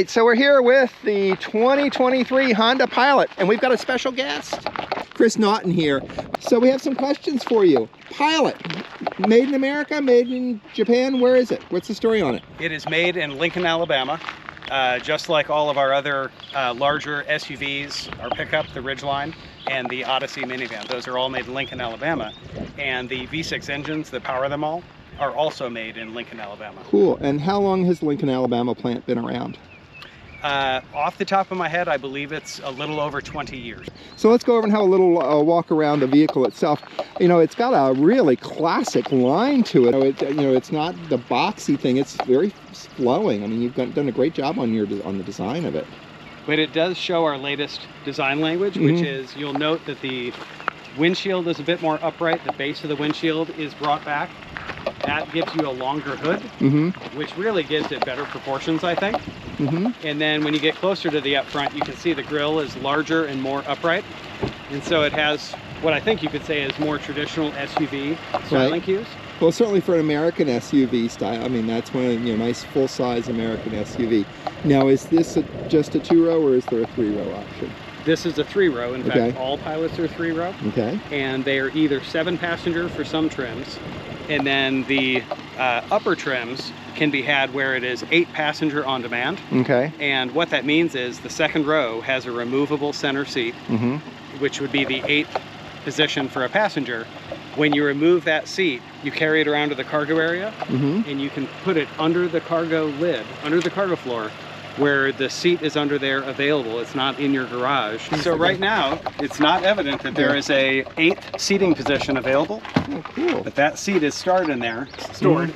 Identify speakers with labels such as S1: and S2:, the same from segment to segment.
S1: right, so we're here with the 2023 Honda Pilot, and we've got a special guest, Chris Naughton here. So we have some questions for you. Pilot, made in America, made in Japan, where is it? What's the story on it?
S2: It is made in Lincoln, Alabama. Just like all of our other larger SUVs, our pickup, the Ridgeline, and the Odyssey minivan. Those are all made in Lincoln, Alabama. And the V6 engines that power them all are also made in Lincoln, Alabama.
S1: Cool. And how long has the Lincoln, Alabama plant been around?
S2: Off the top of my head, I believe it's a little over 20 years.
S1: So let's go over and have a little walk around the vehicle itself. You know, it's got a really classic line to it. It's not the boxy thing. It's very flowing. I mean, you've done a great job on the design of it.
S2: But it does show our latest design language, which is, you'll note that the windshield is a bit more upright. The base of the windshield is brought back. That gives you a longer hood, which really gives it better proportions, I think. And then when you get closer to the up front, you can see the grille is larger and more upright. And so it has what I think you could say is more traditional SUV styling cues.
S1: Well, certainly for an American SUV style, I mean, that's one of, nice full-size American SUV. Now, is this just a 2-row or is there a 3-row option?
S2: This is a 3-row. In fact, all Pilots are 3-row. Okay. And they are either 7-passenger for some trims, and then the upper trims can be had where it is 8-passenger on demand. Okay. And what that means is the second row has a removable center seat, which would be the 8th position for a passenger. When you remove that seat, you carry it around to the cargo area, and you can put it under the cargo lid, under the cargo floor, where the seat is under there available. It's not in your garage. So right now, it's not evident that there is a 8th seating position available. Oh, cool. But that seat is stored in there,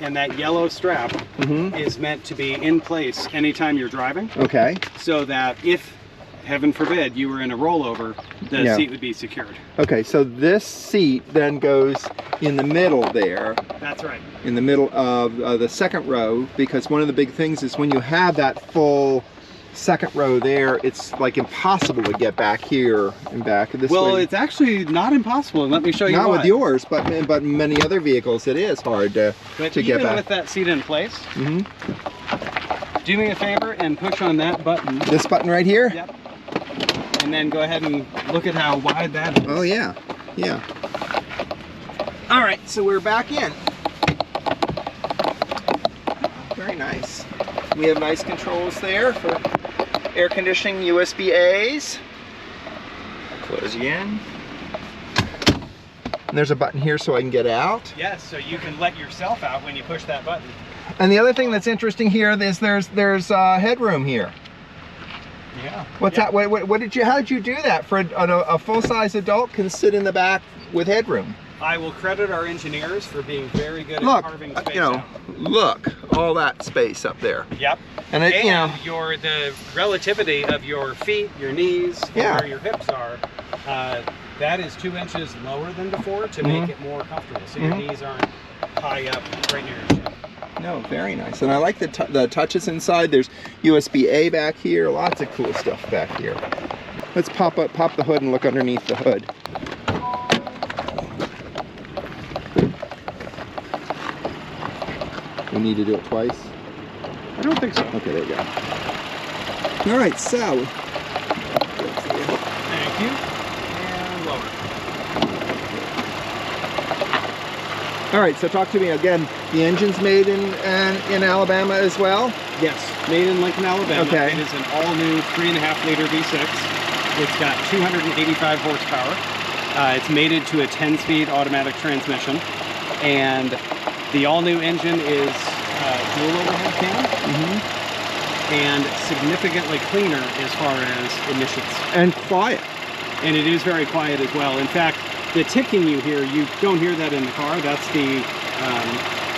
S2: and that yellow strap is meant to be in place anytime you're driving. Okay. So that if, heaven forbid, you were in a rollover, the seat would be secured. Okay, so this seat then goes in the middle there. That's right. In the middle of the second row, because one of the big things is when you have that full second row there, it's like impossible to get back here and back this way. Well, it's actually not impossible, and let me show you why. Not with yours, but many other vehicles it is hard to get back. Even with that seat in place, do me a favor and push on that button. This button right here? Yep. And then go ahead and look at how wide that is. Oh yeah, yeah. All right, so we're back in. Very nice. We have nice controls there for air conditioning, USB-A's. Close again. And there's a button here so I can get out. Yes, so you can let yourself out when you push that button. And the other thing that's interesting here is there's headroom here. Yeah. What's that? How did you do that for a full-size adult can sit in the back with headroom? I will credit our engineers for being very good at carving space out. Look, all that space up there. Yep. And the relativity of your feet, your knees, where your hips are, that is 2 inches lower than before to make it more comfortable. So your knees aren't high up right near your chin. No, very nice. And I like the touches inside. There's USB-A back here. Lots of cool stuff back here. Let's pop the hood and look underneath the hood. We need to do it twice? I don't think so. Okay, there you go. All right, so. Thank you. And lower. All right, so talk to me again. The engine's made in Alabama as well? Yes, made in Lincoln, Alabama. Okay. It is an all-new 3.5-liter V6. It's got 285 horsepower. It's mated to a 10-speed automatic transmission. And the all-new engine is dual overhead cam and significantly cleaner as far as emissions. And quiet. And it is very quiet as well. In fact, the ticking you hear, you don't hear that in the car. That's the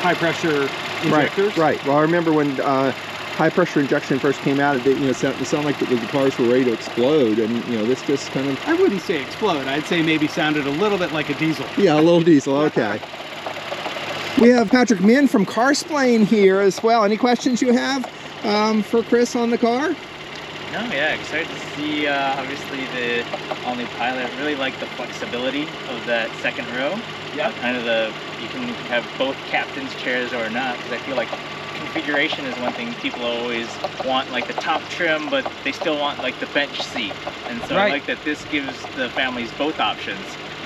S2: high-pressure injectors. Right. Well, I remember when high-pressure injection first came out, it sounded like the cars were ready to explode, and this just kind of... I wouldn't say explode. I'd say maybe sounded a little bit like a diesel. Yeah, a little diesel. Okay. We have Patrick Min from Carsplain here as well. Any questions you have for Chris on the car?
S3: No, yeah, excited to see obviously the all-new Pilot. I really like the flexibility of that second row. Yeah. Kind of you can have both captain's chairs or not, because I feel like configuration is one thing. People always want like the top trim, but they still want like the bench seat. And so I like that this gives the families both options.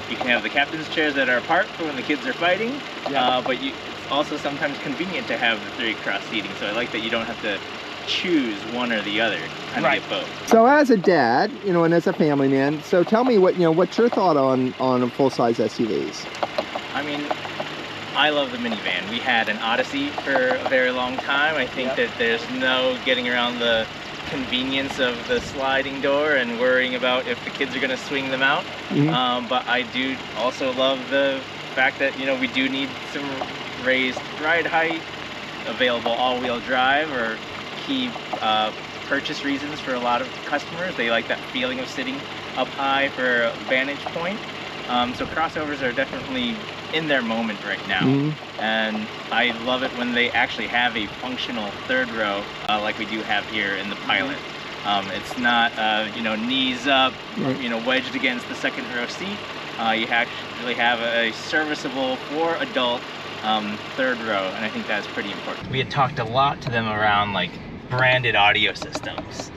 S3: You can have the captain's chairs that are apart for when the kids are fighting, but it's also sometimes convenient to have the 3 cross seating. So I like that you don't have to choose one or the other, kind of get both.
S1: So as a dad, you know, and as a family man, so tell me what, you know, what's your thought on full-size SUVs?
S3: I mean, I love the minivan. We had an Odyssey for a very long time. I think that there's no getting around the convenience of the sliding door and worrying about if the kids are going to swing them out. But I do also love the fact that, you know, we do need some raised ride height, available all-wheel drive, or key purchase reasons for a lot of customers. They like that feeling of sitting up high for a vantage point. So crossovers are definitely in their moment right now. And I love it when they actually have a functional third row like we do have here in the Pilot. It's not, you know, knees up, you know, wedged against the second row seat. You actually have a serviceable for adult third row, and I think that's pretty important. We had talked a lot to them around like branded audio systems.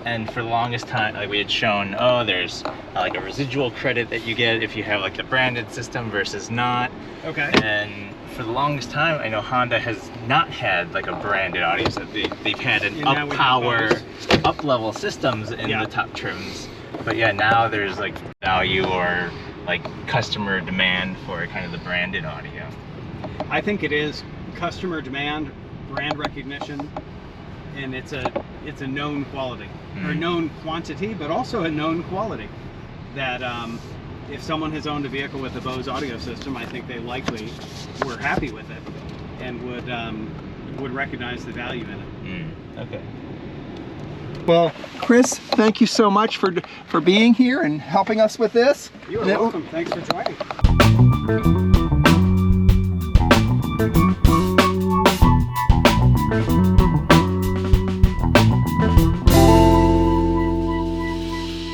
S3: And for the longest time, like we had shown, oh, there's like a residual credit that you get if you have like the branded system versus not. And for the longest time, I know Honda has not had like a branded audio system. They've had an up-power, up-level systems in the top trims. But yeah, now there's like value or like customer demand for kind of the branded audio.
S2: I think it is customer demand, brand recognition, and it's a known quality, or known quantity, but also a known quality. That if someone has owned a vehicle with a Bose audio system, I think they likely were happy with it and would recognize the value in it.
S1: Well, Chris, thank you so much for being here and helping us with this.
S2: You are welcome. Thanks for joining.